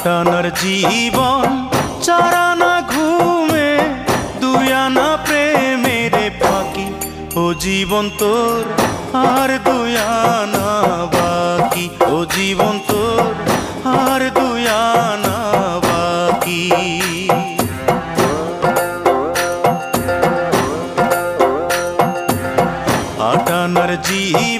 আটানার জীবন চারানা ঘুমে দুই আনা প্রেমের ফাঁকি ও জীবন তোর আর দুই আনা বাকি ও জীবন তোর আর দুই আনা বাকি আটানার জীবন